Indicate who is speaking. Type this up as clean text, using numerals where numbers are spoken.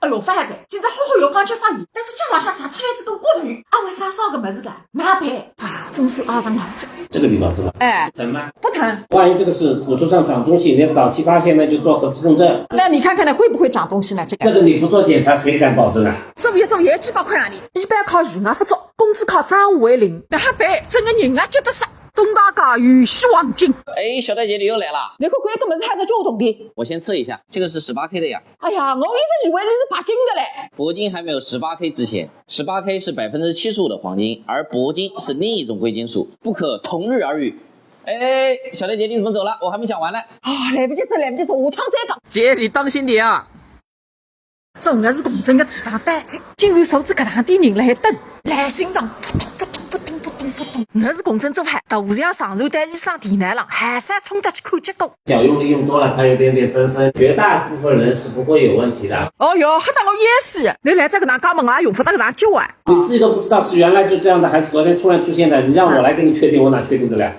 Speaker 1: 哎哟，反正今朝好好要讲吃发言，但是脚浪向啥出来子根骨头，为啥烧个么子个？哪办啊？总是熬上熬着。
Speaker 2: 这个地方是吧？
Speaker 1: 哎，
Speaker 2: 疼吗？
Speaker 1: 不疼。
Speaker 2: 万一这个是骨头上长东西，你早期发现呢，就做核磁共振。
Speaker 1: 那你看看呢，会不会长东西呢？
Speaker 2: 这个你不做检查，谁敢保证啊？
Speaker 1: 做也几百块让你，一般靠语言辅助，工资靠账户为零，那还办？整个人啊觉得啥？东大家玉石黄金。
Speaker 3: 哎，小戴姐你又来了，
Speaker 1: 你看看这么子还在叫动的。
Speaker 3: 我先测一下，这个是 18K 的呀。
Speaker 1: 哎呀，我一直以为你是钯金的嘞。
Speaker 3: 铂金还没有 18K 值钱，18K 是75%的黄金，而铂金是另一种贵金属，不可同日而语。哎，小戴姐你怎么走了？我还没讲完呢。
Speaker 1: 来不及走，下趟再讲。
Speaker 3: 姐你当心点啊！
Speaker 1: 重的是共振的地方单子，竟然手指搿趟点人辣海等，来心脏扑通扑通扑通扑通扑通。我是共振做法，肚子上上传在医生电脑上，还是冲得去看结果。
Speaker 2: 脚用力用多了，它有点增生，绝大部分人是不会有问题的。
Speaker 1: 哦哟，黑得我也是，你来这个哪搞门啊，用不到个哪救啊？
Speaker 2: 你自己都不知道是原来就这样的，还是昨天突然出现的？你让我来给你确定，我哪确定得了？